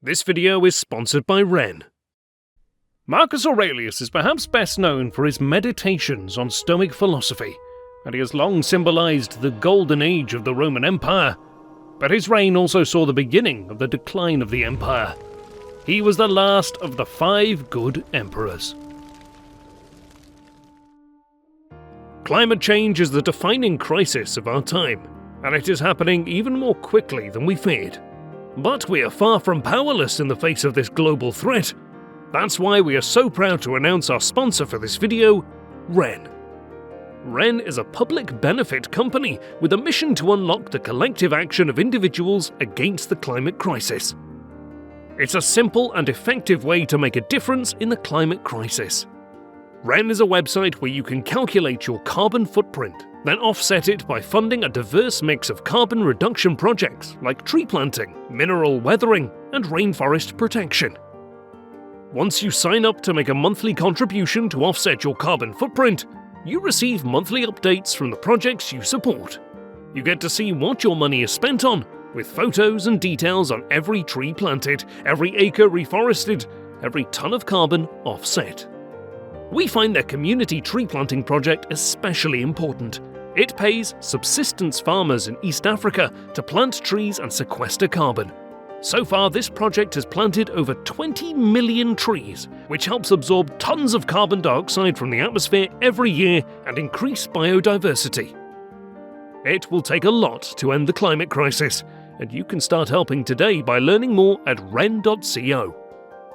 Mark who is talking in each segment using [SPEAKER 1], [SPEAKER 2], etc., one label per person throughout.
[SPEAKER 1] This video is sponsored by Wren. Marcus Aurelius is perhaps best known for his meditations on Stoic philosophy, and he has long symbolized the golden age of the Roman Empire. But his reign also saw the beginning of the decline of the empire. He was the last of the 5 good emperors. Climate change is the defining crisis of our time, and it is happening even more quickly than we feared. But we are far from powerless in the face of this global threat. That's why we are so proud to announce our sponsor for this video, Wren. Wren is a public benefit company with a mission to unlock the collective action of individuals against the climate crisis. It's a simple and effective way to make a difference in the climate crisis. Wren is a website where you can calculate your carbon footprint, then offset it by funding a diverse mix of carbon reduction projects like tree planting, mineral weathering, and rainforest protection. Once you sign up to make a monthly contribution to offset your carbon footprint, you receive monthly updates from the projects you support. You get to see what your money is spent on, with photos and details on every tree planted, every acre reforested, every ton of carbon offset. We find their community tree planting project especially important. It pays subsistence farmers in East Africa to plant trees and sequester carbon. So far, this project has planted over 20 million trees, which helps absorb tons of carbon dioxide from the atmosphere every year and increase biodiversity. It will take a lot to end the climate crisis, and you can start helping today by learning more at wren.co.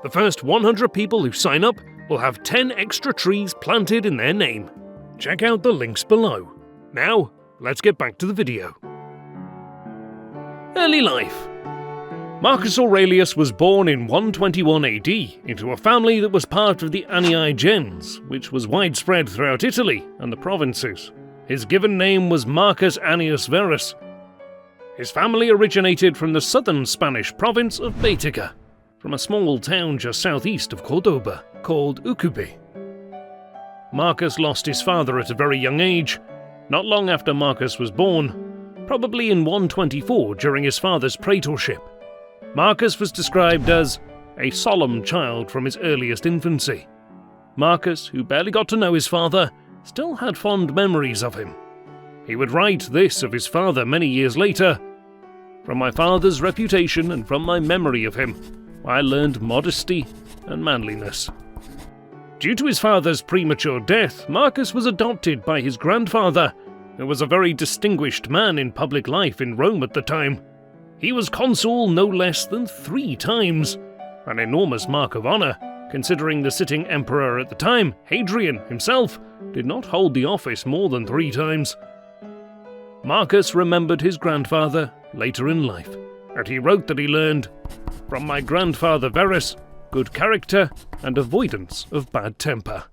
[SPEAKER 1] The first 100 people who sign up will have 10 extra trees planted in their name. Check out the links below. Now, let's get back to the video. Early life. Marcus Aurelius was born in 121 AD into a family that was part of the Anii gens, which was widespread throughout Italy and the provinces. His given name was Marcus Annius Verus. His family originated from the southern Spanish province of Baetica, from a small town just southeast of Cordoba called Ucubi. Marcus lost his father at a very young age, not long after Marcus was born, probably in 124 during his father's praetorship. Marcus was described as a solemn child from his earliest infancy. Marcus, who barely got to know his father, still had fond memories of him. He would write this of his father many years later: "From my father's reputation and from my memory of him, I learned modesty and manliness." Due to his father's premature death, Marcus was adopted by his grandfather, who was a very distinguished man in public life in Rome at the time. He was consul no less than 3 times, an enormous mark of honor, considering the sitting emperor at the time, Hadrian himself, did not hold the office more than 3 times. Marcus remembered his grandfather later in life, and he wrote that he learned, "From my grandfather Verus, good character and avoidance of bad temper."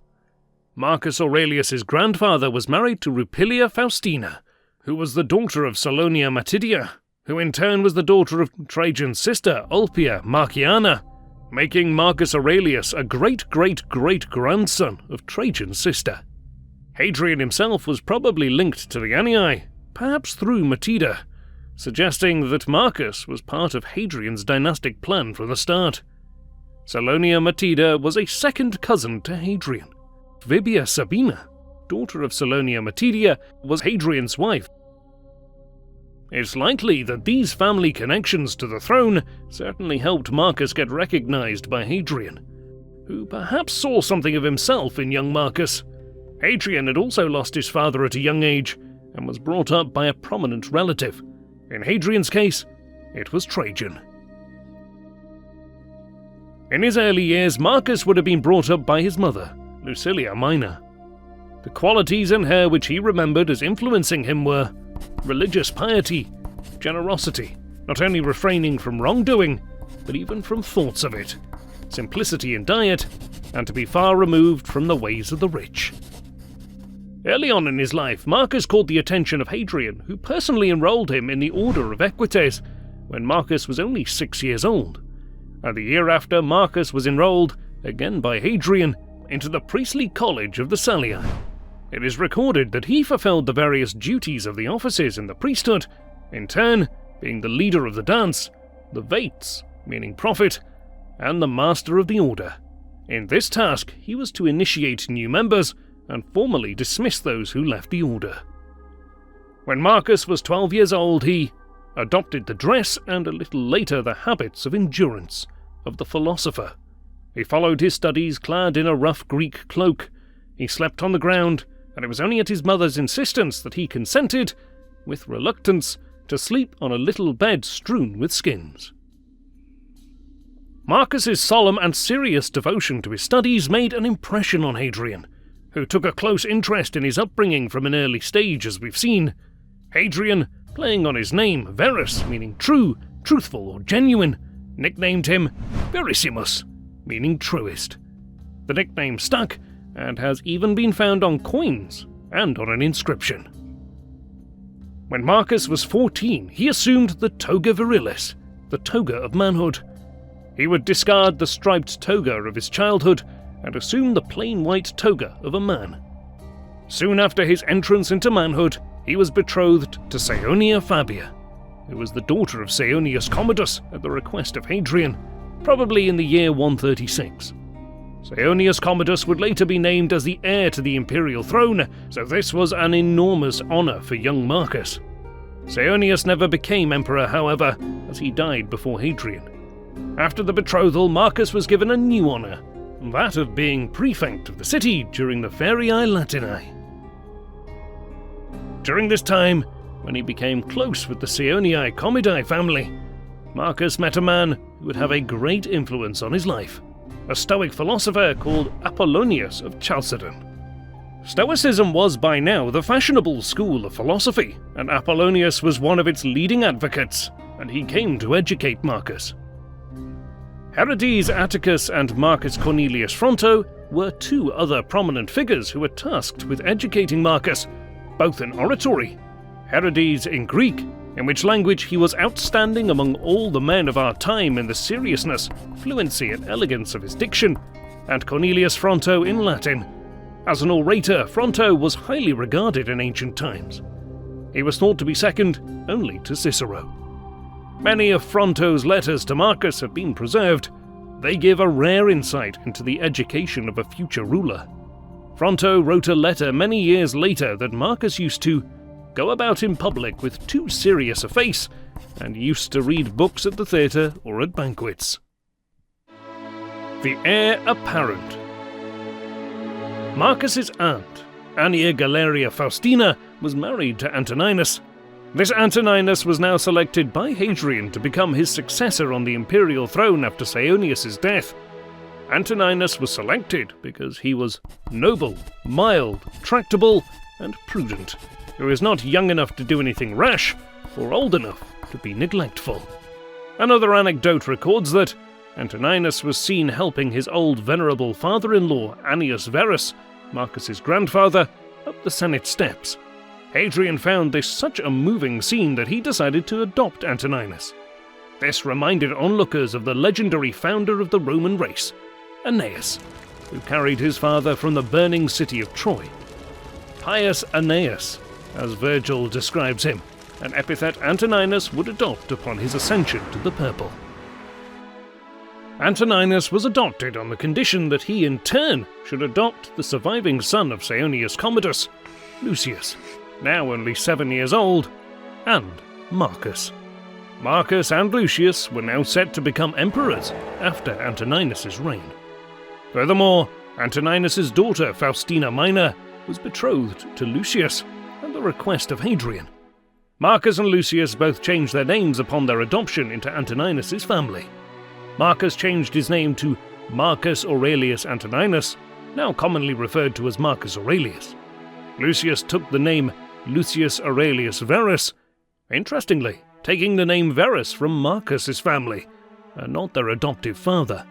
[SPEAKER 1] Marcus Aurelius's grandfather was married to Rupilia Faustina, who was the daughter of Salonia Matidia, who in turn was the daughter of Trajan's sister Ulpia Marciana, making Marcus Aurelius a great-great-great-grandson of Trajan's sister. Hadrian himself was probably linked to the Anii, perhaps through Matida, suggesting that Marcus was part of Hadrian's dynastic plan from the start. Salonia Matida was a second cousin to Hadrian. Vibia Sabina, daughter of Salonia Matidia, was Hadrian's wife. It's likely that these family connections to the throne certainly helped Marcus get recognized by Hadrian, who perhaps saw something of himself in young Marcus. Hadrian had also lost his father at a young age and was brought up by a prominent relative. In Hadrian's case, it was Trajan. In his early years, Marcus would have been brought up by his mother, Lucilia Minor. The qualities in her which he remembered as influencing him were religious piety, generosity, not only refraining from wrongdoing, but even from thoughts of it, simplicity in diet, and to be far removed from the ways of the rich. Early on in his life, Marcus caught the attention of Hadrian, who personally enrolled him in the Order of Equites when Marcus was only 6 years old, and the year after, Marcus was enrolled, again by Hadrian, into the priestly college of the Salii. It is recorded that he fulfilled the various duties of the offices in the priesthood, in turn being the leader of the dance, the Vates, meaning prophet, and the Master of the Order. In this task, he was to initiate new members and formally dismiss those who left the Order. When Marcus was 12 years old, he adopted the dress and a little later the habits of endurance of the Philosopher. He followed his studies clad in a rough Greek cloak. He slept on the ground, and it was only at his mother's insistence that he consented, with reluctance, to sleep on a little bed strewn with skins. Marcus's solemn and serious devotion to his studies made an impression on Hadrian, who took a close interest in his upbringing from an early stage, as we've seen. Hadrian, playing on his name, Verus, meaning true, truthful, or genuine, nicknamed him Verissimus, meaning truest. The nickname stuck, and has even been found on coins and on an inscription. When Marcus was 14, he assumed the toga virilis, the toga of manhood. He would discard the striped toga of his childhood and assume the plain white toga of a man. Soon after his entrance into manhood, he was betrothed to Saonia Fabia, who was the daughter of Saonius Commodus at the request of Hadrian, probably in the year 136. Saonius Commodus would later be named as the heir to the imperial throne, so this was an enormous honour for young Marcus. Saonius never became emperor, however, as he died before Hadrian. After the betrothal, Marcus was given a new honour, that of being prefect of the city during the Feriae Latinae. During this time, when he became close with the Saoniae Commidae family, Marcus met a man who would have a great influence on his life, a Stoic philosopher called Apollonius of Chalcedon. Stoicism was by now the fashionable school of philosophy, and Apollonius was one of its leading advocates, and he came to educate Marcus. Herodes Atticus and Marcus Cornelius Fronto were two other prominent figures who were tasked with educating Marcus, both in oratory, Herodes in Greek, in which language he was outstanding among all the men of our time in the seriousness, fluency, and elegance of his diction, and Cornelius Fronto in Latin. As an orator, Fronto was highly regarded in ancient times. He was thought to be second only to Cicero. Many of Fronto's letters to Marcus have been preserved. They give a rare insight into the education of a future ruler. Fronto wrote a letter many years later that Marcus used to go about in public with too serious a face, and used to read books at the theatre or at banquets. The heir apparent. Marcus's aunt, Annia Galeria Faustina, was married to Antoninus. This Antoninus was now selected by Hadrian to become his successor on the imperial throne after Saonius' death. Antoninus was selected because he was noble, mild, tractable, and prudent, who is not young enough to do anything rash, or old enough to be neglectful. Another anecdote records that Antoninus was seen helping his old venerable father-in-law, Annius Verus, Marcus's grandfather, up the Senate steps. Hadrian found this such a moving scene that he decided to adopt Antoninus. This reminded onlookers of the legendary founder of the Roman race, Aeneas, who carried his father from the burning city of Troy. Pius Aeneas, as Virgil describes him, an epithet Antoninus would adopt upon his ascension to the purple. Antoninus was adopted on the condition that he in turn should adopt the surviving son of Saonius Commodus, Lucius, now only 7 years old, and Marcus. Marcus and Lucius were now set to become emperors after Antoninus' reign. Furthermore, Antoninus' daughter Faustina Minor was betrothed to Lucius at the request of Hadrian. Marcus and Lucius both changed their names upon their adoption into Antoninus' family. Marcus changed his name to Marcus Aurelius Antoninus, now commonly referred to as Marcus Aurelius. Lucius took the name Lucius Aurelius Verus, interestingly, taking the name Verus from Marcus's family, and not their adoptive father.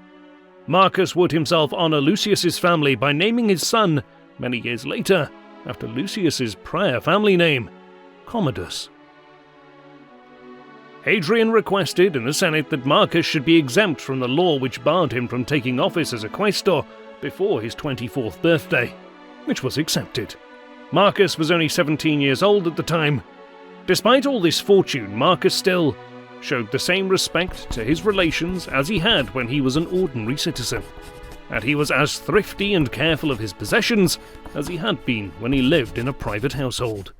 [SPEAKER 1] Marcus would himself honour Lucius's family by naming his son, many years later, after Lucius's prior family name, Commodus. Hadrian requested in the Senate that Marcus should be exempt from the law which barred him from taking office as a quaestor before his 24th birthday, which was accepted. Marcus was only 17 years old at the time. Despite all this fortune, Marcus still showed the same respect to his relations as he had when he was an ordinary citizen, and he was as thrifty and careful of his possessions as he had been when he lived in a private household,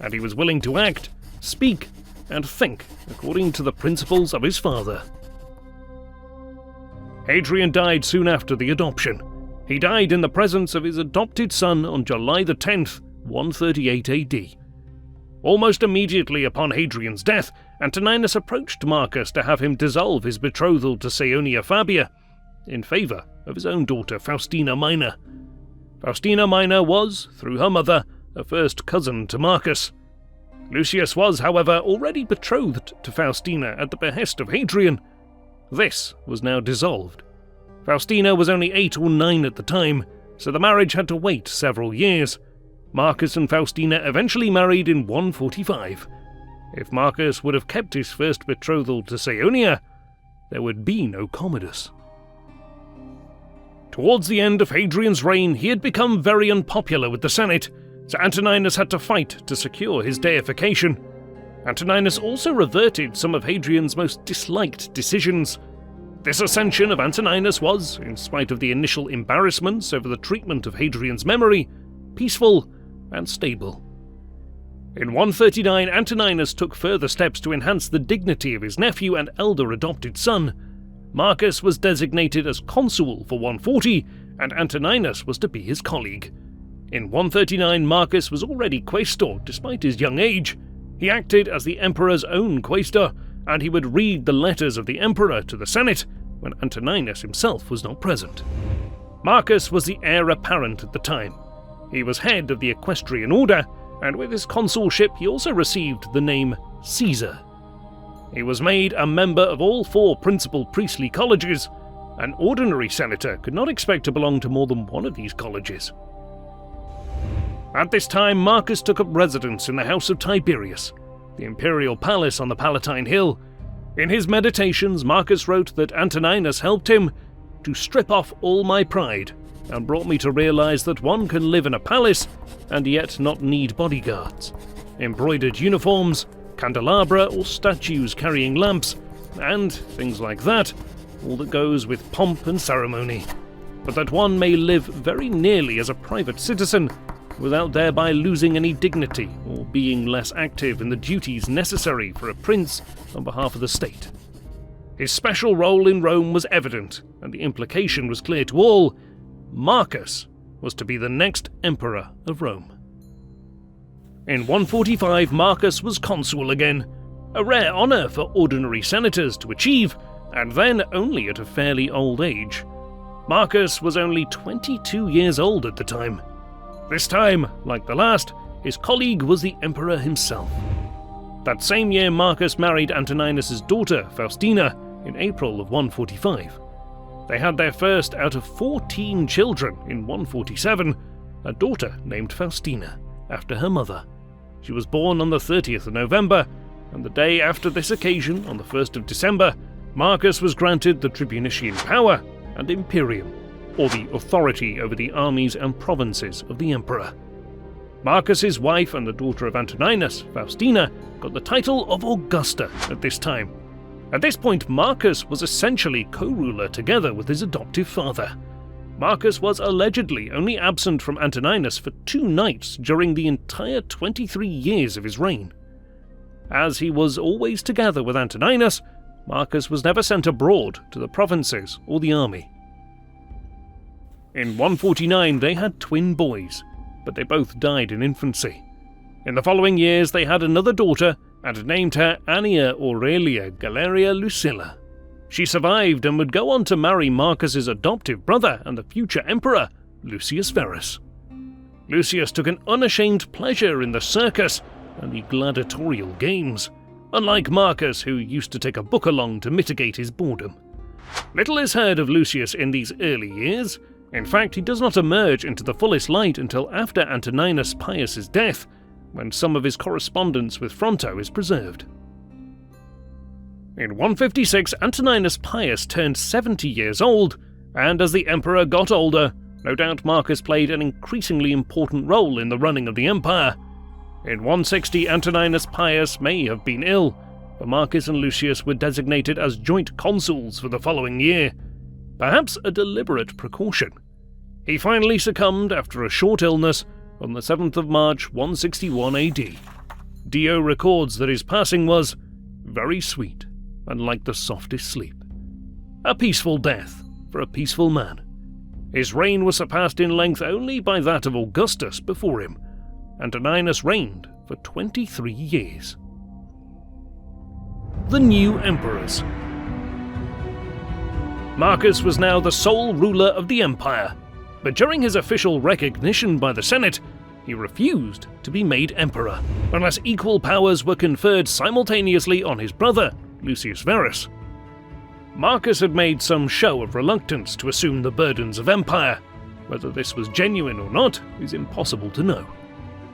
[SPEAKER 1] and he was willing to act, speak, and think according to the principles of his father. Hadrian died soon after the adoption. He died in the presence of his adopted son on July the 10th, 138 AD. Almost immediately upon Hadrian's death, Antoninus approached Marcus to have him dissolve his betrothal to Saonia Fabia, in favour of his own daughter Faustina Minor. Faustina Minor was, through her mother, a first cousin to Marcus. Lucius was, however, already betrothed to Faustina at the behest of Hadrian. This was now dissolved. Faustina was only 8 or 9 at the time, so the marriage had to wait several years. Marcus and Faustina eventually married in 145. If Marcus would have kept his first betrothal to Saonia, there would be no Commodus. Towards the end of Hadrian's reign, he had become very unpopular with the Senate, so Antoninus had to fight to secure his deification. Antoninus also reverted some of Hadrian's most disliked decisions. This ascension of Antoninus was, in spite of the initial embarrassments over the treatment of Hadrian's memory, peaceful and stable. In 139, Antoninus took further steps to enhance the dignity of his nephew and elder adopted son. Marcus was designated as consul for 140, and Antoninus was to be his colleague. In 139, Marcus was already quaestor despite his young age. He acted as the emperor's own quaestor, and he would read the letters of the emperor to the Senate when Antoninus himself was not present. Marcus was the heir apparent at the time. He was head of the equestrian order, and with his consulship he also received the name Caesar. He was made a member of all 4 principal priestly colleges. An ordinary senator could not expect to belong to more than one of these colleges. At this time, Marcus took up residence in the house of Tiberius, the imperial palace on the Palatine Hill. In his meditations, Marcus wrote that Antoninus helped him to strip off all my pride and brought me to realize that one can live in a palace and yet not need bodyguards, embroidered uniforms, candelabra or statues carrying lamps, and things like that, all that goes with pomp and ceremony, but that one may live very nearly as a private citizen without thereby losing any dignity or being less active in the duties necessary for a prince on behalf of the state. His special role in Rome was evident, and the implication was clear to all: Marcus was to be the next emperor of Rome. In 145, Marcus was consul again, a rare honour for ordinary senators to achieve, and then only at a fairly old age. Marcus was only 22 years old at the time. This time, like the last, his colleague was the emperor himself. That same year, Marcus married Antoninus' daughter, Faustina, in April of 145. They had their first out of 14 children in 147, a daughter named Faustina, after her mother. She was born on the 30th of November, and the day after this occasion, on the 1st of December, Marcus was granted the tribunician power and imperium, or the authority over the armies and provinces of the emperor. Marcus's wife and the daughter of Antoninus, Faustina, got the title of Augusta at this time. At this point, Marcus was essentially co-ruler together with his adoptive father. Marcus was allegedly only absent from Antoninus for 2 nights during the entire 23 years of his reign. As he was always together with Antoninus, Marcus was never sent abroad to the provinces or the army. In 149, they had twin boys, but they both died in infancy. In the following years, they had another daughter and named her Annia Aurelia Galeria Lucilla. She survived and would go on to marry Marcus's adoptive brother and the future emperor, Lucius Verus. Lucius took an unashamed pleasure in the circus and the gladiatorial games, unlike Marcus, who used to take a book along to mitigate his boredom. Little is heard of Lucius in these early years. In fact, he does not emerge into the fullest light until after Antoninus Pius's death, when some of his correspondence with Fronto is preserved. In 156, Antoninus Pius turned 70 years old, and as the emperor got older, no doubt Marcus played an increasingly important role in the running of the empire. In 160, Antoninus Pius may have been ill, but Marcus and Lucius were designated as joint consuls for the following year, perhaps a deliberate precaution. He finally succumbed after a short illness on the 7th of March 161 AD. Dio records that his passing was very sweet and like the softest sleep. A peaceful death for a peaceful man. His reign was surpassed in length only by that of Augustus before him. Antoninus reigned for 23 years. The new emperors. Marcus was now the sole ruler of the empire, but during his official recognition by the Senate, he refused to be made emperor, unless equal powers were conferred simultaneously on his brother, Lucius Verus. Marcus had made some show of reluctance to assume the burdens of empire. Whether this was genuine or not is impossible to know.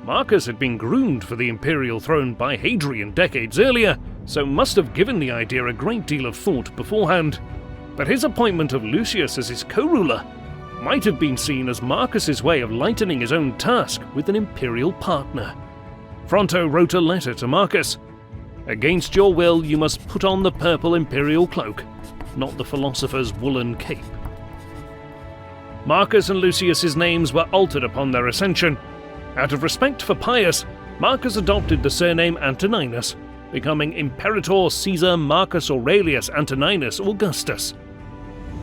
[SPEAKER 1] Marcus had been groomed for the imperial throne by Hadrian decades earlier, so must have given the idea a great deal of thought beforehand. But his appointment of Lucius as his co-ruler might have been seen as Marcus's way of lightening his own task with an imperial partner. Fronto wrote a letter to Marcus. "Against your will you must put on the purple imperial cloak, not the philosopher's woolen cape." Marcus and Lucius's names were altered upon their ascension. Out of respect for Pius, Marcus adopted the surname Antoninus, becoming Imperator Caesar Marcus Aurelius Antoninus Augustus.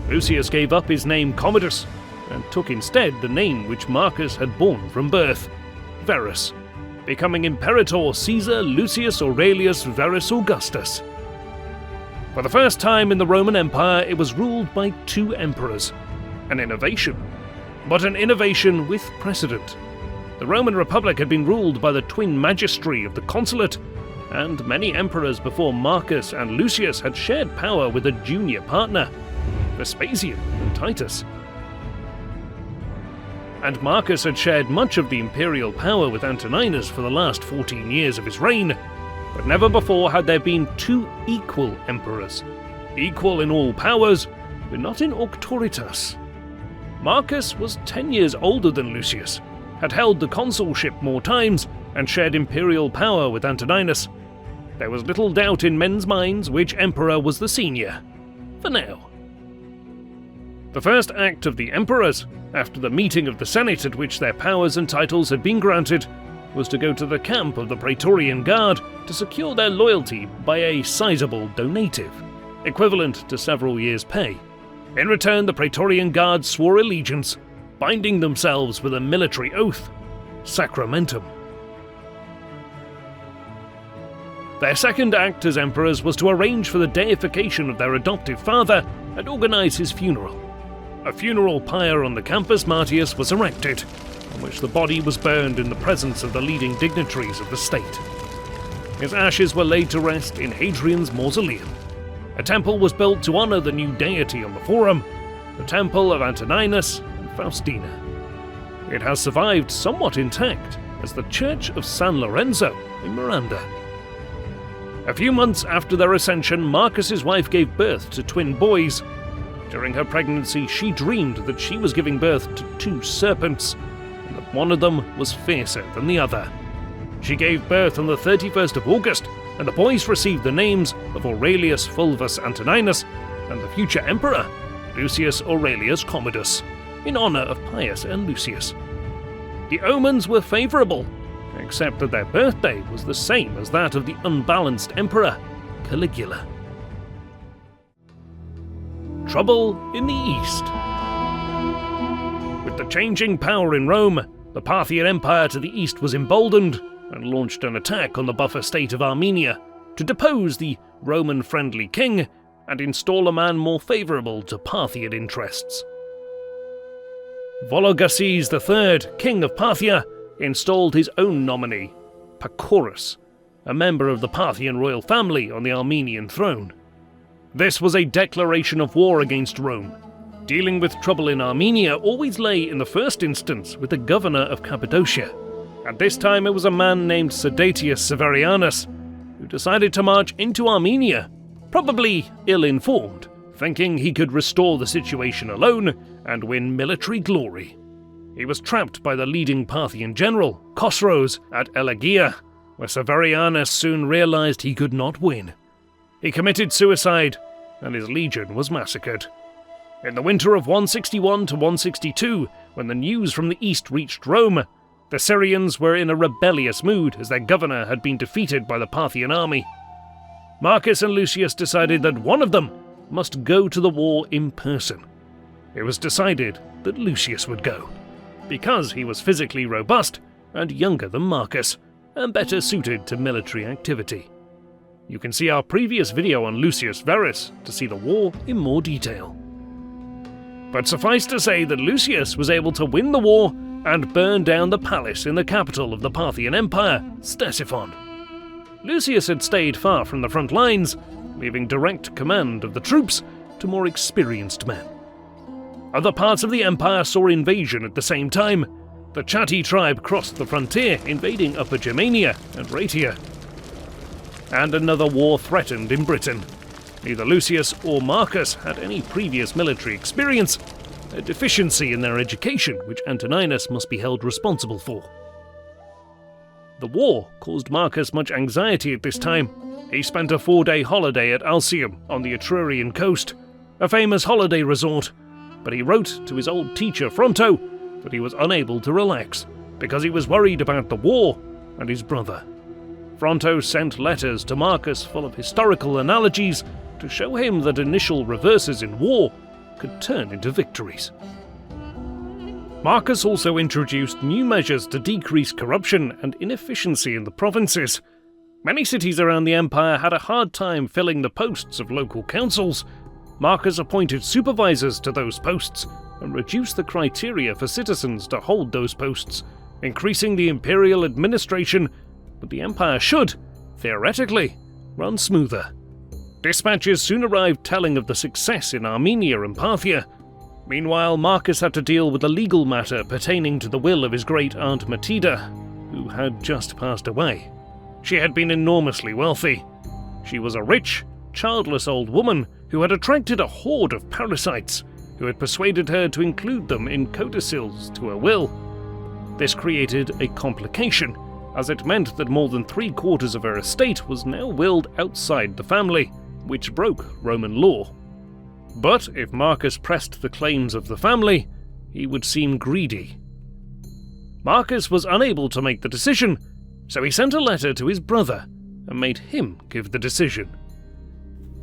[SPEAKER 1] Lucius gave up his name Commodus, and took instead the name which Marcus had borne from birth, Verus, becoming Imperator Caesar Lucius Aurelius Verus Augustus. For the first time in the Roman Empire, it was ruled by two emperors, an innovation, but an innovation with precedent. The Roman Republic had been ruled by the twin magistry of the consulate, and many emperors before Marcus and Lucius had shared power with a junior partner, Vespasian and Titus. And Marcus had shared much of the imperial power with Antoninus for the last 14 years of his reign, but never before had there been two equal emperors, equal in all powers, but not in auctoritas. Marcus was 10 years older than Lucius, had held the consulship more times, and shared imperial power with Antoninus. There was little doubt in men's minds which emperor was the senior, for now. The first act of the emperors, after the meeting of the Senate at which their powers and titles had been granted, was to go to the camp of the Praetorian Guard to secure their loyalty by a sizable donative, equivalent to several years' pay. In return, the Praetorian Guard swore allegiance, binding themselves with a military oath, sacramentum. Their second act as emperors was to arrange for the deification of their adoptive father and organize his funeral. A funeral pyre on the Campus Martius was erected, on which the body was burned in the presence of the leading dignitaries of the state. His ashes were laid to rest in Hadrian's mausoleum. A temple was built to honor the new deity on the Forum, the Temple of Antoninus and Faustina. It has survived somewhat intact as the Church of San Lorenzo in Miranda. A few months after their ascension, Marcus's wife gave birth to twin boys. During her pregnancy, she dreamed that she was giving birth to two serpents, and that one of them was fiercer than the other. She gave birth on the 31st of August, and the boys received the names of Aurelius Fulvus Antoninus and the future emperor, Lucius Aurelius Commodus, in honor of Pius and Lucius. The omens were favorable, except that their birthday was the same as that of the unbalanced emperor, Caligula. Trouble in the East. With the changing power in Rome, the Parthian Empire to the east was emboldened and launched an attack on the buffer state of Armenia to depose the Roman-friendly king and install a man more favourable to Parthian interests. Vologases III, king of Parthia, installed his own nominee, Pacorus, a member of the Parthian royal family, on the Armenian throne. This was a declaration of war against Rome. Dealing with trouble in Armenia always lay in the first instance with the governor of Cappadocia, and this time it was a man named Sedatius Severianus, who decided to march into Armenia, probably ill-informed, thinking he could restore the situation alone and win military glory. He was trapped by the leading Parthian general, Khosroes, at Elagia, where Severianus soon realized he could not win. He committed suicide, and his legion was massacred. In the winter of 161 to 162, when the news from the east reached Rome, the Syrians were in a rebellious mood as their governor had been defeated by the Parthian army. Marcus and Lucius decided that one of them must go to the war in person. It was decided that Lucius would go, because he was physically robust and younger than Marcus, and better suited to military activity. You can see our previous video on Lucius Verus to see the war in more detail. But suffice to say that Lucius was able to win the war and burn down the palace in the capital of the Parthian Empire, Ctesiphon. Lucius had stayed far from the front lines, leaving direct command of the troops to more experienced men. Other parts of the empire saw invasion at the same time. The Chatti tribe crossed the frontier, invading Upper Germania and Raetia. And another war threatened in Britain. Neither Lucius or Marcus had any previous military experience, a deficiency in their education which Antoninus must be held responsible for. The war caused Marcus much anxiety at this time. He spent a 4-day holiday at Alsium on the Etrurian coast, a famous holiday resort, but he wrote to his old teacher Fronto that he was unable to relax because he was worried about the war and his brother. Fronto sent letters to Marcus full of historical analogies to show him that initial reverses in war could turn into victories. Marcus also introduced new measures to decrease corruption and inefficiency in the provinces. Many cities around the empire had a hard time filling the posts of local councils. Marcus appointed supervisors to those posts and reduced the criteria for citizens to hold those posts, increasing the imperial administration, but the empire should, theoretically, run smoother. Dispatches soon arrived telling of the success in Armenia and Parthia. Meanwhile, Marcus had to deal with a legal matter pertaining to the will of his great-aunt Matida, who had just passed away. She had been enormously wealthy. She was a rich, childless old woman who had attracted a horde of parasites, who had persuaded her to include them in codicils to her will. This created a complication, as it meant that more than 3/4 of her estate was now willed outside the family, which broke Roman law. But if Marcus pressed the claims of the family, he would seem greedy. Marcus was unable to make the decision, so he sent a letter to his brother and made him give the decision.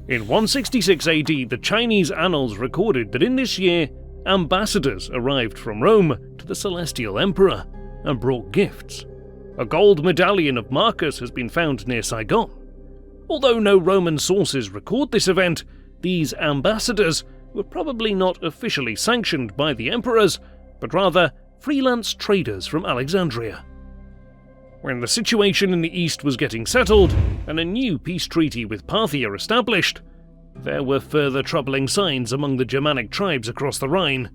[SPEAKER 1] In 166 AD, the Chinese annals recorded that in this year, ambassadors arrived from Rome to the Celestial Emperor and brought gifts. A gold medallion of Marcus has been found near Saigon. Although no Roman sources record this event, these ambassadors were probably not officially sanctioned by the emperors, but rather freelance traders from Alexandria. When the situation in the east was getting settled, and a new peace treaty with Parthia established, there were further troubling signs among the Germanic tribes across the Rhine.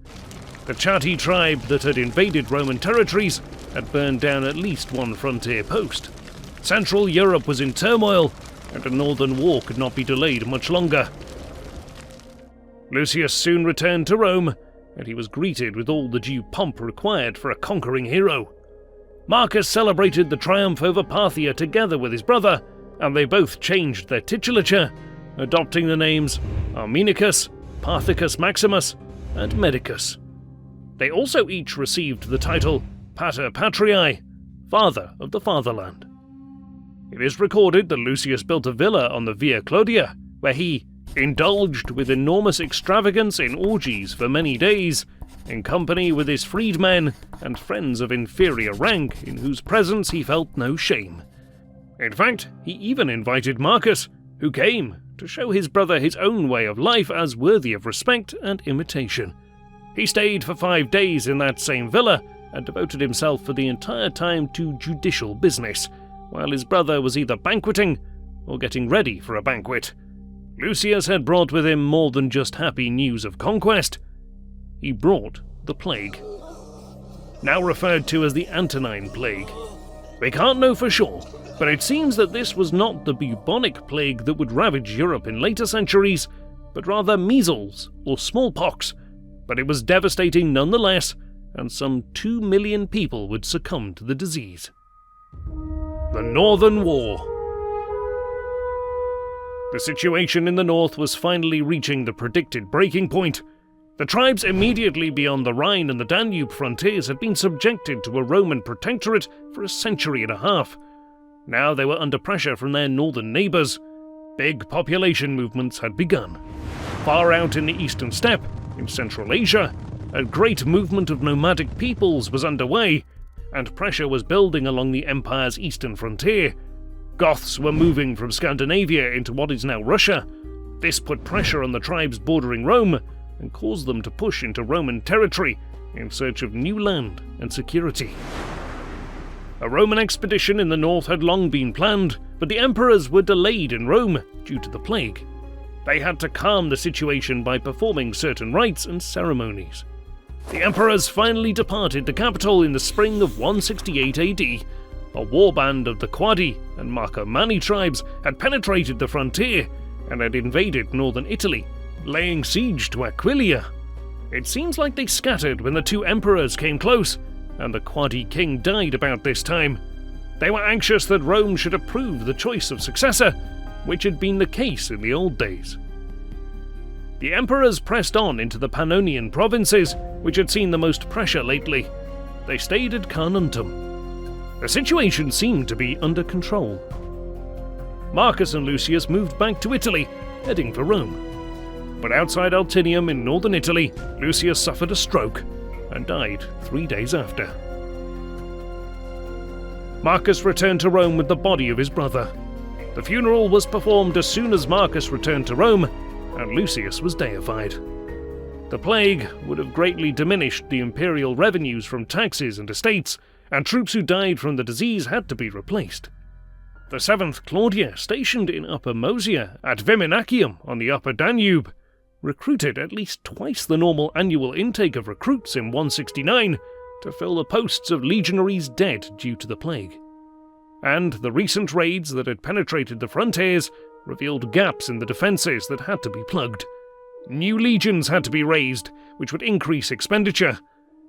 [SPEAKER 1] The Chatti tribe that had invaded Roman territories had burned down at least one frontier post. Central Europe was in turmoil, and a northern war could not be delayed much longer. Lucius soon returned to Rome, and he was greeted with all the due pomp required for a conquering hero. Marcus celebrated the triumph over Parthia together with his brother, and they both changed their titulature, adopting the names Armenicus, Parthicus Maximus, and Medicus. They also each received the title Pater Patriae, Father of the Fatherland. It is recorded that Lucius built a villa on the Via Claudia, where he indulged with enormous extravagance in orgies for many days, in company with his freedmen and friends of inferior rank in whose presence he felt no shame. In fact, he even invited Marcus, who came to show his brother his own way of life as worthy of respect and imitation. He stayed for 5 days in that same villa and devoted himself for the entire time to judicial business, while his brother was either banqueting or getting ready for a banquet. Lucius had brought with him more than just happy news of conquest. He brought the plague, now referred to as the Antonine Plague. We can't know for sure, but it seems that this was not the bubonic plague that would ravage Europe in later centuries, but rather measles or smallpox, but it was devastating nonetheless, and some 2 million people would succumb to the disease. The Northern War. The situation in the north was finally reaching the predicted breaking point. The tribes immediately beyond the Rhine and the Danube frontiers had been subjected to a Roman protectorate for a century and a half. Now they were under pressure from their northern neighbours. Big population movements had begun. Far out in the eastern steppe, in Central Asia, a great movement of nomadic peoples was underway, and pressure was building along the empire's eastern frontier. Goths were moving from Scandinavia into what is now Russia. This put pressure on the tribes bordering Rome and caused them to push into Roman territory in search of new land and security. A Roman expedition in the north had long been planned, but the emperors were delayed in Rome due to the plague. They had to calm the situation by performing certain rites and ceremonies. The emperors finally departed the capital in the spring of 168 AD. A warband of the Quadi and Marcomannic tribes had penetrated the frontier and had invaded northern Italy, laying siege to Aquileia. It seems like they scattered when the two emperors came close, and the Quadi king died about this time. They were anxious that Rome should approve the choice of successor, which had been the case in the old days. The emperors pressed on into the Pannonian provinces, which had seen the most pressure lately. They stayed at Carnuntum. The situation seemed to be under control. Marcus and Lucius moved back to Italy, heading for Rome. But outside Altinium in northern Italy, Lucius suffered a stroke and died 3 days after. Marcus returned to Rome with the body of his brother. The funeral was performed as soon as Marcus returned to Rome, and Lucius was deified. The plague would have greatly diminished the imperial revenues from taxes and estates, and troops who died from the disease had to be replaced. The 7th Claudia, stationed in Upper Moesia at Viminacium on the Upper Danube, recruited at least twice the normal annual intake of recruits in 169 to fill the posts of legionaries dead due to the plague. And the recent raids that had penetrated the frontiers revealed gaps in the defences that had to be plugged. New legions had to be raised, which would increase expenditure.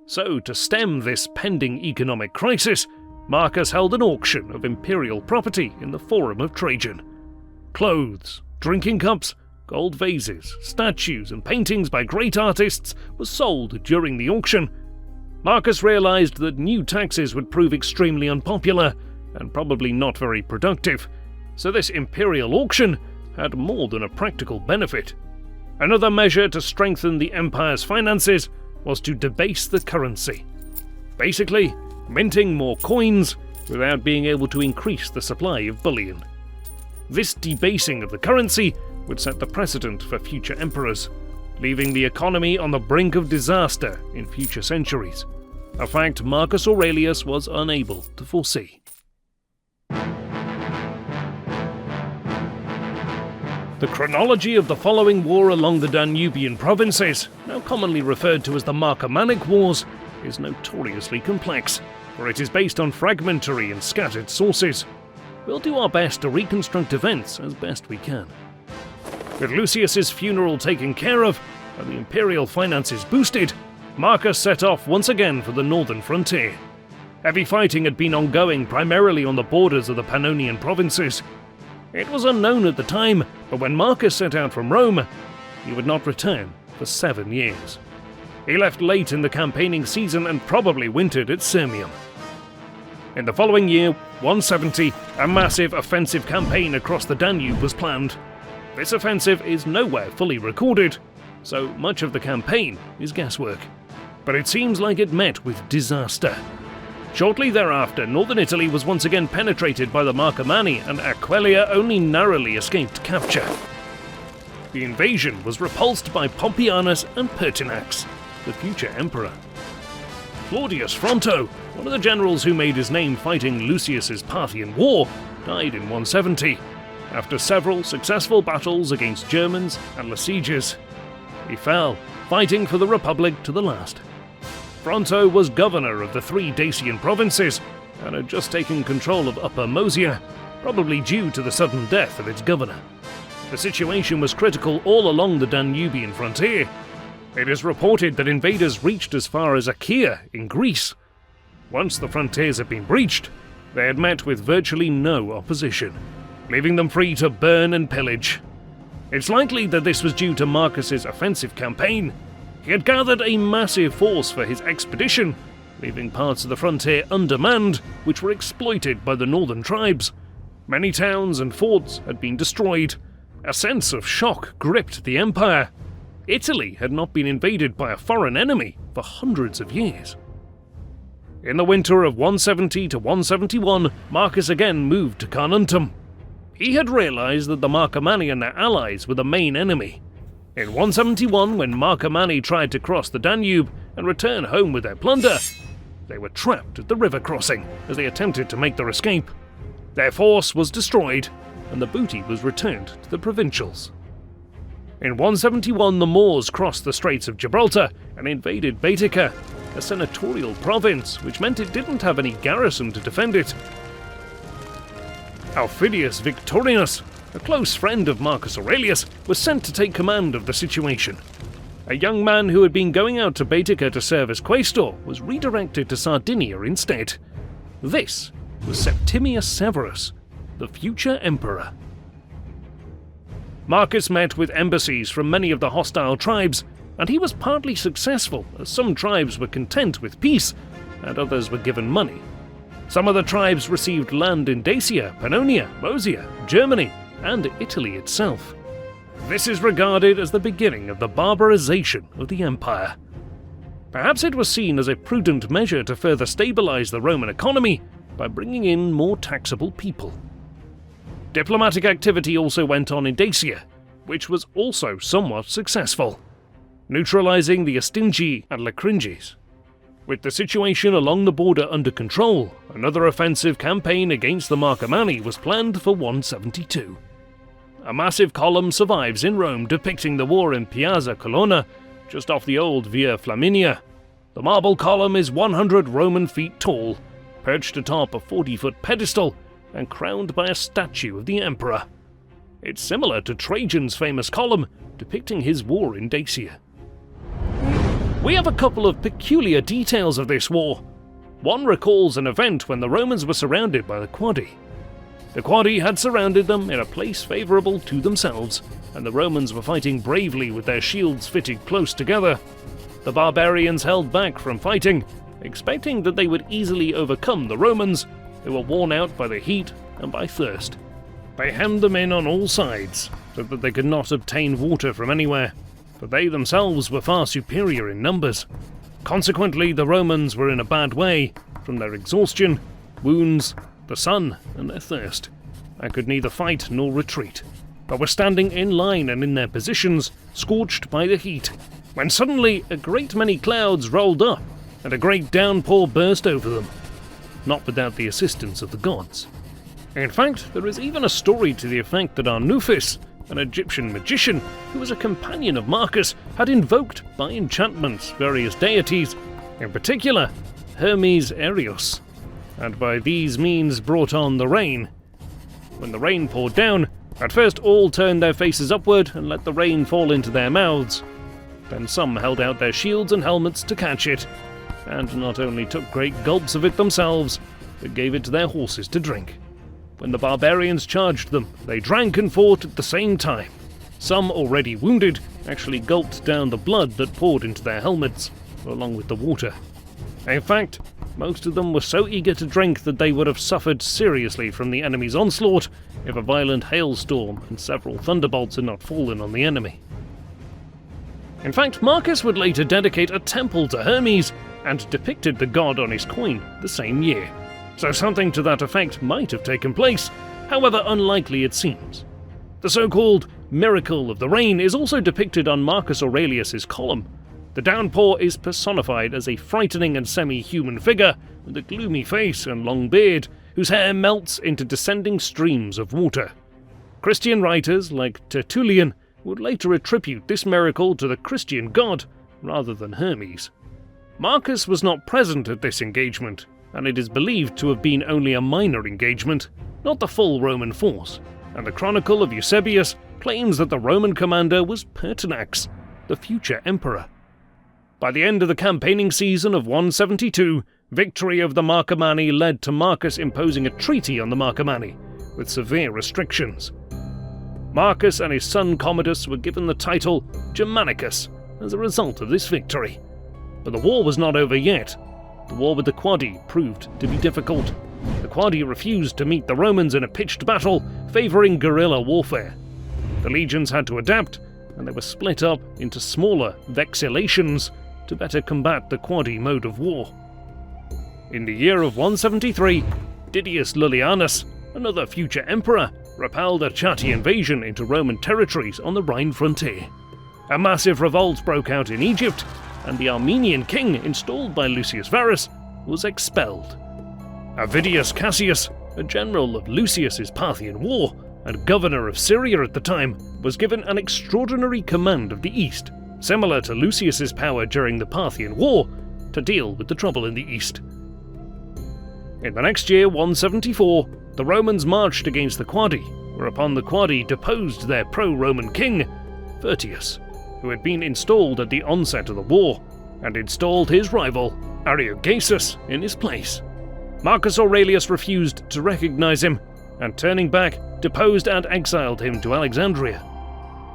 [SPEAKER 1] So, to stem this pending economic crisis, Marcus held an auction of imperial property in the Forum of Trajan. Clothes, drinking cups, gold vases, statues, and paintings by great artists were sold during the auction. Marcus realized that new taxes would prove extremely unpopular and probably not very productive, so this imperial auction had more than a practical benefit. Another measure to strengthen the empire's finances was to debase the currency. Basically, minting more coins without being able to increase the supply of bullion. This debasing of the currency would set the precedent for future emperors, leaving the economy on the brink of disaster in future centuries, a fact Marcus Aurelius was unable to foresee. The chronology of the following war along the Danubian provinces, now commonly referred to as the Marcomannic Wars, is notoriously complex, for it is based on fragmentary and scattered sources. We'll do our best to reconstruct events as best we can. With Lucius's funeral taken care of and the imperial finances boosted, Marcus set off once again for the northern frontier. Heavy fighting had been ongoing primarily on the borders of the Pannonian provinces. It was unknown at the time, but when Marcus set out from Rome, he would not return for 7 years. He left late in the campaigning season and probably wintered at Sirmium. In the following year, 170, a massive offensive campaign across the Danube was planned. This offensive is nowhere fully recorded, so much of the campaign is guesswork. But it seems like it met with disaster. Shortly thereafter, northern Italy was once again penetrated by the Marcomanni, and Aquileia only narrowly escaped capture. The invasion was repulsed by Pompeianus and Pertinax, the future emperor. Claudius Fronto, one of the generals who made his name fighting Lucius's Parthian War, died in 170, after several successful battles against Germans and Lasciges. He fell, fighting for the Republic to the last. Fronto was governor of the 3 Dacian provinces and had just taken control of Upper Moesia, probably due to the sudden death of its governor. The situation was critical all along the Danubian frontier. It is reported that invaders reached as far as Achaia in Greece. Once the frontiers had been breached, they had met with virtually no opposition, leaving them free to burn and pillage. It's likely that this was due to Marcus's offensive campaign. He had gathered a massive force for his expedition, leaving parts of the frontier undermanned, which were exploited by the northern tribes. Many towns and forts had been destroyed. A sense of shock gripped the empire. Italy had not been invaded by a foreign enemy for hundreds of years. In the winter of 170 to 171, Marcus again moved to Carnuntum. He had realized that the Marcomanni and their allies were the main enemy. In 171, when Marcomanni tried to cross the Danube and return home with their plunder, they were trapped at the river crossing as they attempted to make their escape. Their force was destroyed, and the booty was returned to the provincials. In 171, the Moors crossed the Straits of Gibraltar and invaded Baetica, a senatorial province, which meant it didn't have any garrison to defend it. Aufidius Victorinus, a close friend of Marcus Aurelius, was sent to take command of the situation. A young man who had been going out to Baetica to serve as quaestor was redirected to Sardinia instead. This was Septimius Severus, the future emperor. Marcus met with embassies from many of the hostile tribes, and he was partly successful, as some tribes were content with peace, and others were given money. Some of the tribes received land in Dacia, Pannonia, Moesia, Germany, and Italy itself. This is regarded as the beginning of the barbarization of the empire. Perhaps it was seen as a prudent measure to further stabilize the Roman economy by bringing in more taxable people. Diplomatic activity also went on in Dacia, which was also somewhat successful, neutralizing the Astingi and Lacringes. With the situation along the border under control, another offensive campaign against the Marcomanni was planned for 172. A massive column survives in Rome depicting the war in Piazza Colonna, just off the old Via Flaminia. The marble column is 100 Roman feet tall, perched atop a 40-foot pedestal, and crowned by a statue of the emperor. It's similar to Trajan's famous column, depicting his war in Dacia. We have a couple of peculiar details of this war. One recalls an event when the Romans were surrounded by the Quadi. The Quadi had surrounded them in a place favourable to themselves, and the Romans were fighting bravely with their shields fitted close together. The barbarians held back from fighting, expecting that they would easily overcome the Romans, who were worn out by the heat and by thirst. They hemmed them in on all sides, so that they could not obtain water from anywhere, for they themselves were far superior in numbers. Consequently, the Romans were in a bad way, from their exhaustion, wounds, the sun, and their thirst, and could neither fight nor retreat, but were standing in line and in their positions, scorched by the heat, when suddenly a great many clouds rolled up, and a great downpour burst over them, not without the assistance of the gods. In fact, there is even a story to the effect that Arnufis, an Egyptian magician who was a companion of Marcus, had invoked by enchantments various deities, in particular Hermes Erios, and by these means brought on the rain. When the rain poured down, at first all turned their faces upward and let the rain fall into their mouths. Then some held out their shields and helmets to catch it, and not only took great gulps of it themselves, but gave it to their horses to drink. When the barbarians charged them, they drank and fought at the same time. Some, already wounded, actually gulped down the blood that poured into their helmets, along with the water. In fact, most of them were so eager to drink that they would have suffered seriously from the enemy's onslaught if a violent hailstorm and several thunderbolts had not fallen on the enemy. In fact, Marcus would later dedicate a temple to Hermes and depicted the god on his coin the same year. So something to that effect might have taken place, however unlikely it seems. The so-called miracle of the rain is also depicted on Marcus Aurelius's column. The downpour is personified as a frightening and semi-human figure with a gloomy face and long beard, whose hair melts into descending streams of water. Christian writers like Tertullian would later attribute this miracle to the Christian god rather than Hermes. Marcus was not present at this engagement, and it is believed to have been only a minor engagement, not the full Roman force, and the Chronicle of Eusebius claims that the Roman commander was Pertinax, the future emperor. By the end of the campaigning season of 172, victory of the Marcomanni led to Marcus imposing a treaty on the Marcomanni, with severe restrictions. Marcus and his son Commodus were given the title Germanicus as a result of this victory. But the war was not over yet. The war with the Quadi proved to be difficult. The Quadi refused to meet the Romans in a pitched battle, favouring guerrilla warfare. The legions had to adapt, and they were split up into smaller vexillations to better combat the Quadi mode of war. In the year of 173, Didius Lullianus, another future emperor, repelled a Chatti invasion into Roman territories on the Rhine frontier. A massive revolt broke out in Egypt, and the Armenian king installed by Lucius Varus was expelled. Avidius Cassius, a general of Lucius's Parthian war and governor of Syria at the time, was given an extraordinary command of the east, similar to Lucius's power during the Parthian War, to deal with the trouble in the east. In the next year, 174, the Romans marched against the Quadi, whereupon the Quadi deposed their pro-Roman king, Firtius, who had been installed at the onset of the war, and installed his rival, Ariogassus, in his place. Marcus Aurelius refused to recognize him, and turning back, deposed and exiled him to Alexandria.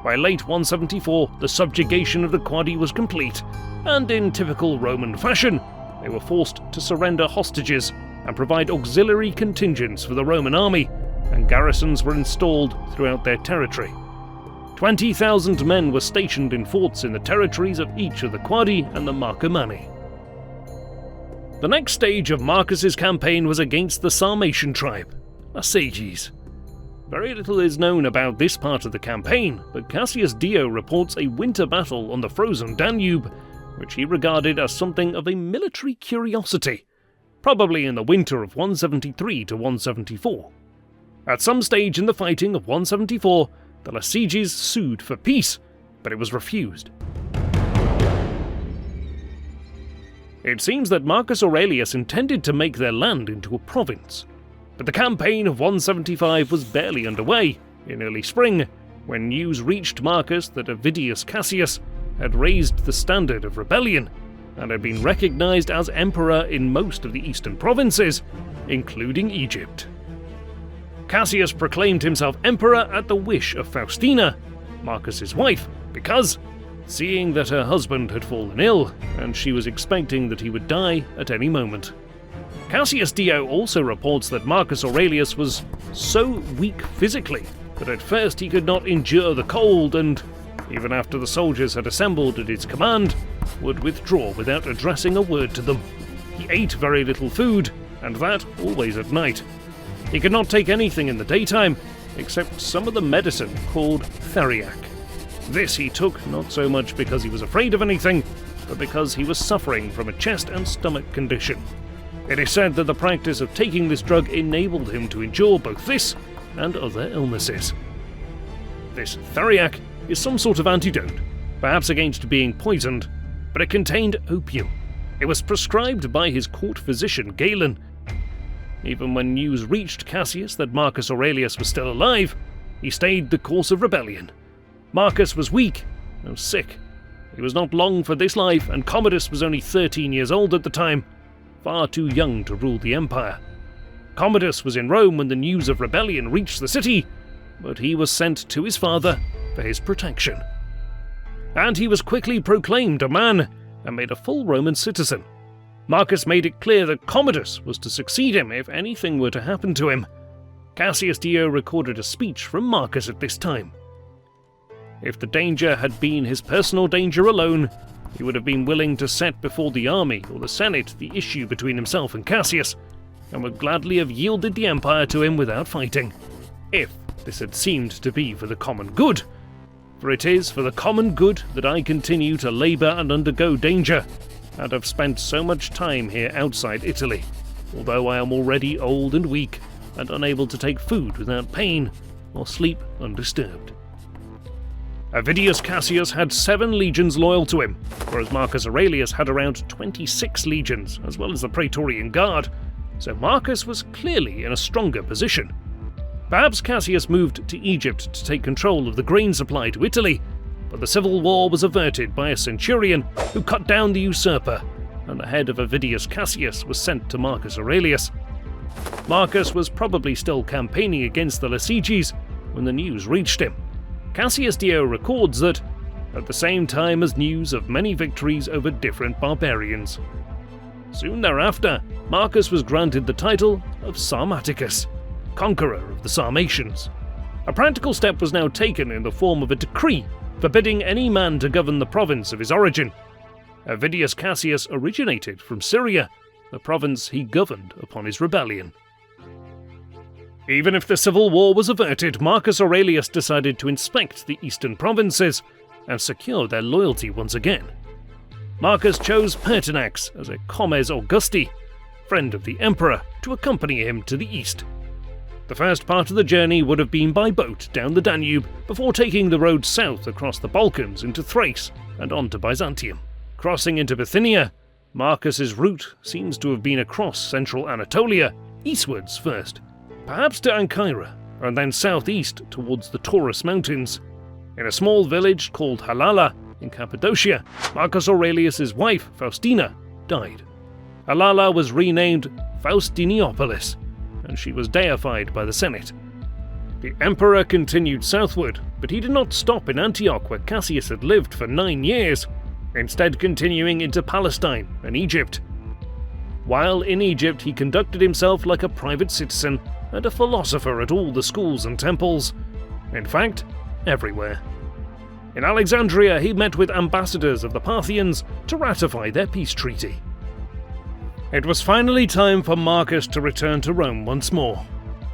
[SPEAKER 1] By late 174, the subjugation of the Quadi was complete, and in typical Roman fashion, they were forced to surrender hostages and provide auxiliary contingents for the Roman army, and garrisons were installed throughout their territory. 20,000 men were stationed in forts in the territories of each of the Quadi and the Marcomanni. The next stage of Marcus's campaign was against the Sarmatian tribe, SYBS. Very little is known about this part of the campaign, but Cassius Dio reports a winter battle on the frozen Danube, which he regarded as something of a military curiosity, probably in the winter of 173 to 174. At some stage in the fighting of 174, the SYBS sued for peace, but it was refused. It seems that Marcus Aurelius intended to make their land into a province, but the campaign of 175 was barely underway in early spring when news reached Marcus that Avidius Cassius had raised the standard of rebellion and had been recognized as emperor in most of the eastern provinces, including Egypt. Cassius proclaimed himself emperor at the wish of Faustina, Marcus's wife, because, seeing that her husband had fallen ill, and she was expecting that he would die at any moment. Cassius Dio also reports that Marcus Aurelius was so weak physically that at first he could not endure the cold and, even after the soldiers had assembled at his command, would withdraw without addressing a word to them. He ate very little food, and that always at night. He could not take anything in the daytime, except some of the medicine called theriac. This he took not so much because he was afraid of anything, but because he was suffering from a chest and stomach condition. It is said that the practice of taking this drug enabled him to endure both this and other illnesses. This theriac is some sort of antidote, perhaps against being poisoned, but it contained opium. It was prescribed by his court physician Galen. Even when news reached Cassius that Marcus Aurelius was still alive, he stayed the course of rebellion. Marcus was weak and sick. He was not long for this life, and Commodus was only 13 years old at the time, far too young to rule the empire. Commodus was in Rome when the news of rebellion reached the city, but he was sent to his father for his protection. And he was quickly proclaimed a man and made a full Roman citizen. Marcus made it clear that Commodus was to succeed him if anything were to happen to him. Cassius Dio recorded a speech from Marcus at this time. If the danger had been his personal danger alone, he would have been willing to set before the army or the Senate the issue between himself and Cassius, and would gladly have yielded the empire to him without fighting, if this had seemed to be for the common good. For it is for the common good that I continue to labour and undergo danger, and have spent so much time here outside Italy, although I am already old and weak, and unable to take food without pain, or sleep undisturbed. Avidius Cassius had 7 legions loyal to him, whereas Marcus Aurelius had around 26 legions, as well as the Praetorian Guard, so Marcus was clearly in a stronger position. Perhaps Cassius moved to Egypt to take control of the grain supply to Italy, but the civil war was averted by a centurion who cut down the usurper, and the head of Avidius Cassius was sent to Marcus Aurelius. Marcus was probably still campaigning against the SYBS when the news reached him, Cassius Dio records that, at the same time as news of many victories over different barbarians. Soon thereafter, Marcus was granted the title of Sarmaticus, conqueror of the Sarmatians. A practical step was now taken in the form of a decree forbidding any man to govern the province of his origin. Avidius Cassius originated from Syria, the province he governed upon his rebellion. Even if the civil war was averted, Marcus Aurelius decided to inspect the eastern provinces and secure their loyalty once again. Marcus chose Pertinax as a Comes Augusti, friend of the emperor, to accompany him to the east. The first part of the journey would have been by boat down the Danube before taking the road south across the Balkans into Thrace and on to Byzantium. Crossing into Bithynia, Marcus's route seems to have been across central Anatolia, eastwards first, perhaps to Ancyra, and then southeast towards the Taurus Mountains. In a small village called Halala in Cappadocia, Marcus Aurelius's wife, Faustina, died. Halala was renamed Faustiniopolis, and she was deified by the Senate. The emperor continued southward, but he did not stop in Antioch where Cassius had lived for 9 years, instead continuing into Palestine and Egypt. While in Egypt, he conducted himself like a private citizen and a philosopher at all the schools and temples. In fact, everywhere. In Alexandria, he met with ambassadors of the Parthians to ratify their peace treaty. It was finally time for Marcus to return to Rome once more,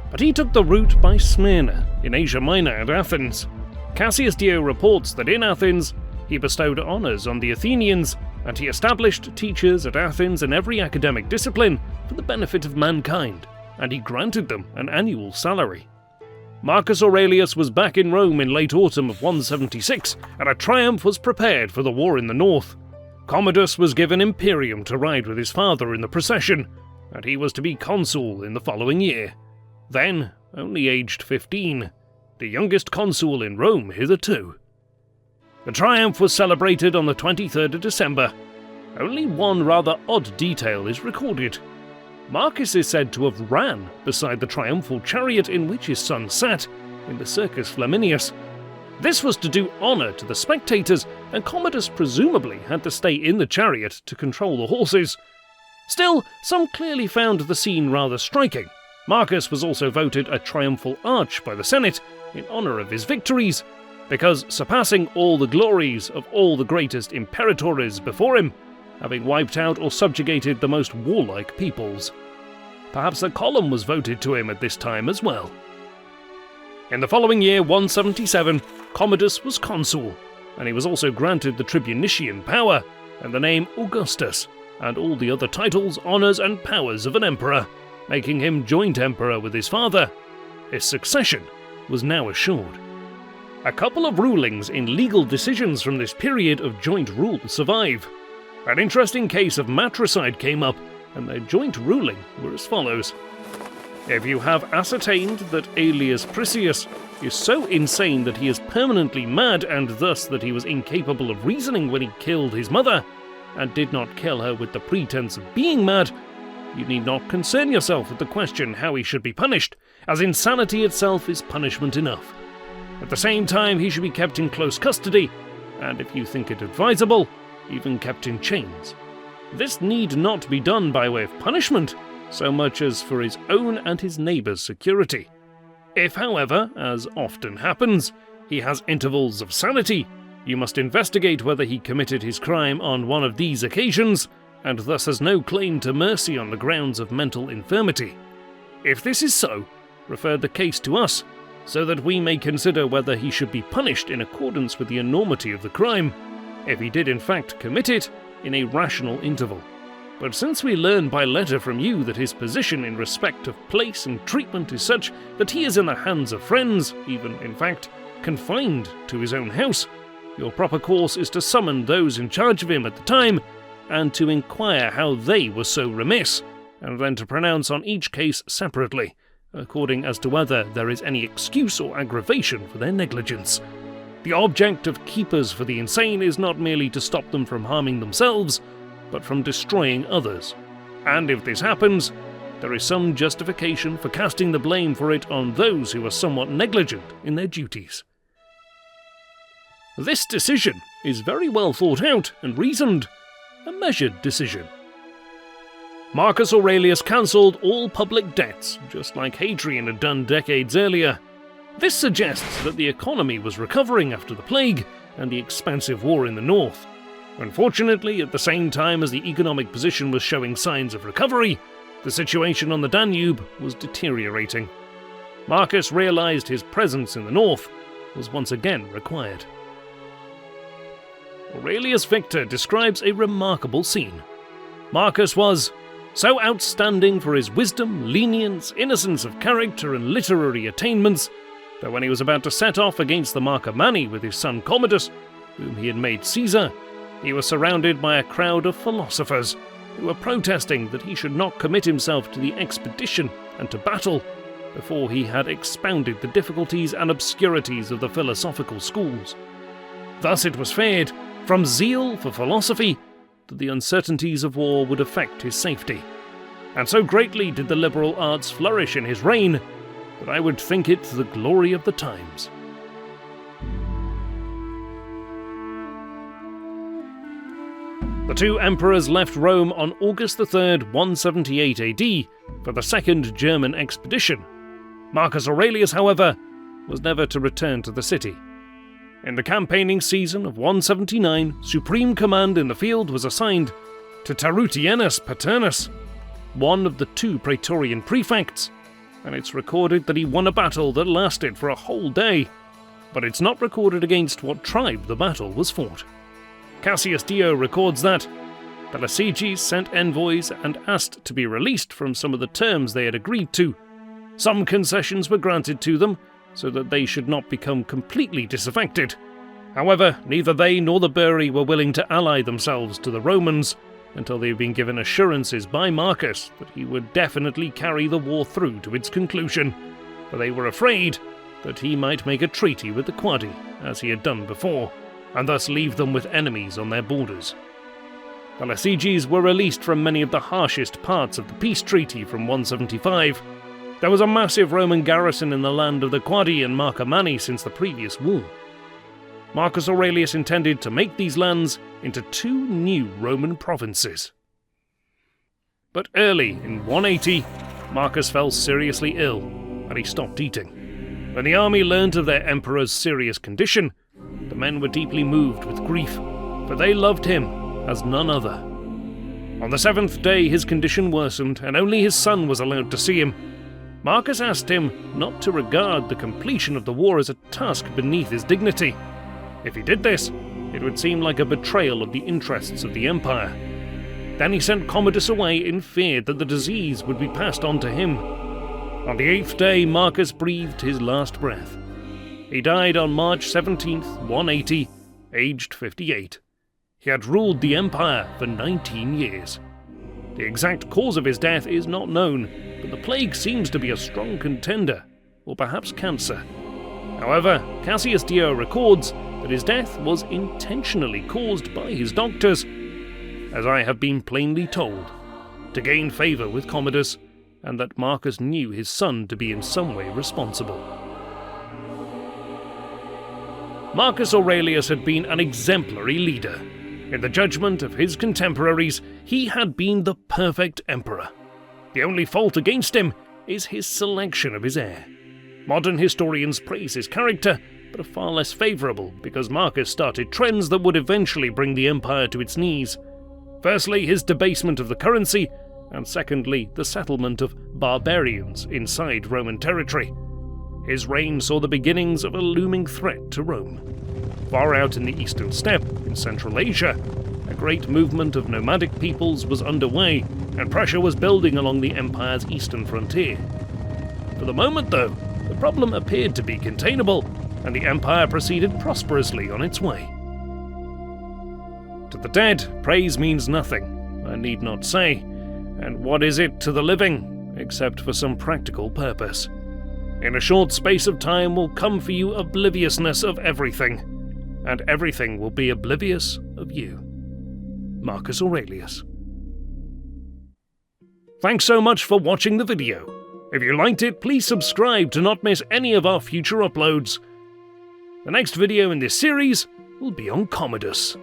[SPEAKER 1] but he took the route by Smyrna, in Asia Minor and Athens. Cassius Dio reports that in Athens, he bestowed honours on the Athenians, and he established teachers at Athens in every academic discipline for the benefit of mankind, and he granted them an annual salary. Marcus Aurelius was back in Rome in late autumn of 176, and a triumph was prepared for the war in the north. Commodus was given imperium to ride with his father in the procession, and he was to be consul in the following year. Then, only aged 15, the youngest consul in Rome hitherto. The triumph was celebrated on the 23rd of December. Only one rather odd detail is recorded. Marcus is said to have ran beside the triumphal chariot in which his son sat in the Circus Flaminius. This was to do honour to the spectators, and Commodus presumably had to stay in the chariot to control the horses. Still, some clearly found the scene rather striking. Marcus was also voted a triumphal arch by the Senate in honour of his victories, because surpassing all the glories of all the greatest imperatores before him, having wiped out or subjugated the most warlike peoples. Perhaps a column was voted to him at this time as well. In the following year, 177, Commodus was consul, and he was also granted the tribunician power and the name Augustus, and all the other titles, honours and powers of an emperor, making him joint emperor with his father. His succession was now assured. A couple of rulings in legal decisions from this period of joint rule survive. An interesting case of matricide came up, and their joint ruling were as follows. If you have ascertained that Aelius Prisius is so insane that he is permanently mad, and thus that he was incapable of reasoning when he killed his mother, and did not kill her with the pretense of being mad, you need not concern yourself with the question how he should be punished, as insanity itself is punishment enough. At the same time, he should be kept in close custody, and if you think it advisable, even kept in chains. This need not be done by way of punishment, so much as for his own and his neighbour's security. If, however, as often happens, he has intervals of sanity, you must investigate whether he committed his crime on one of these occasions, and thus has no claim to mercy on the grounds of mental infirmity. If this is so, refer the case to us, so that we may consider whether he should be punished in accordance with the enormity of the crime, if he did in fact commit it, in a rational interval. But since we learn by letter from you that his position in respect of place and treatment is such that he is in the hands of friends, even, in fact, confined to his own house, your proper course is to summon those in charge of him at the time, and to inquire how they were so remiss, and then to pronounce on each case separately, according as to whether there is any excuse or aggravation for their negligence. The object of keepers for the insane is not merely to stop them from harming themselves, but from destroying others. And if this happens, there is some justification for casting the blame for it on those who are somewhat negligent in their duties. This decision is very well thought out and reasoned, a measured decision. Marcus Aurelius cancelled all public debts, just like Hadrian had done decades earlier. This suggests that the economy was recovering after the plague and the expansive war in the north. Unfortunately, at the same time as the economic position was showing signs of recovery, the situation on the Danube was deteriorating. Marcus realised his presence in the north was once again required. Aurelius Victor describes a remarkable scene. Marcus was so outstanding for his wisdom, lenience, innocence of character and literary attainments that when he was about to set off against the Marcomanni with his son Commodus, whom he had made Caesar, he was surrounded by a crowd of philosophers who were protesting that he should not commit himself to the expedition and to battle before he had expounded the difficulties and obscurities of the philosophical schools. Thus it was feared, from zeal for philosophy, that the uncertainties of war would affect his safety. And so greatly did the liberal arts flourish in his reign that I would think it the glory of the times. The two emperors left Rome on August 3rd, 178 AD for the Second German expedition. Marcus Aurelius, however, was never to return to the city. In the campaigning season of 179, supreme command in the field was assigned to Tarutienus Paternus, one of the two praetorian prefects, and it's recorded that he won a battle that lasted for a whole day, but it's not recorded against what tribe the battle was fought. Cassius Dio records that Thalassiges sent envoys and asked to be released from some of the terms they had agreed to. Some concessions were granted to them, so that they should not become completely disaffected. However, neither they nor the Buri were willing to ally themselves to the Romans until they had been given assurances by Marcus that he would definitely carry the war through to its conclusion, for they were afraid that he might make a treaty with the Quadi, as he had done before, and thus leave them with enemies on their borders. Thalassiges were released from many of the harshest parts of the peace treaty from 175. There was a massive Roman garrison in the land of the Quadi and Marcomanni since the previous war. Marcus Aurelius intended to make these lands into two new Roman provinces. But early in 180, Marcus fell seriously ill, and he stopped eating. When the army learnt of their emperor's serious condition, the men were deeply moved with grief, for they loved him as none other. On the seventh day his condition worsened, and only his son was allowed to see him. Marcus asked him not to regard the completion of the war as a task beneath his dignity. If he did this, it would seem like a betrayal of the interests of the empire. Then he sent Commodus away in fear that the disease would be passed on to him. On the eighth day, Marcus breathed his last breath. He died on March 17th, 180, aged 58. He had ruled the empire for 19 years. The exact cause of his death is not known, but the plague seems to be a strong contender, or perhaps cancer. However, Cassius Dio records that his death was intentionally caused by his doctors, as I have been plainly told, to gain favour with Commodus, and that Marcus knew his son to be in some way responsible. Marcus Aurelius had been an exemplary leader. In the judgment of his contemporaries, he had been the perfect emperor. The only fault against him is his selection of his heir. Modern historians praise his character, but are far less favourable because Marcus started trends that would eventually bring the empire to its knees. Firstly, his debasement of the currency, and secondly, the settlement of barbarians inside Roman territory. His reign saw the beginnings of a looming threat to Rome. Far out in the eastern steppe, in Central Asia, a great movement of nomadic peoples was underway, and pressure was building along the empire's eastern frontier. For the moment, though, the problem appeared to be containable, and the empire proceeded prosperously on its way. To the dead, praise means nothing, I need not say, and what is it to the living, except for some practical purpose? In a short space of time will come for you obliviousness of everything, and everything will be oblivious of you. Marcus Aurelius. Thanks so much for watching the video. If you liked it, please subscribe to not miss any of our future uploads. The next video in this series will be on Commodus.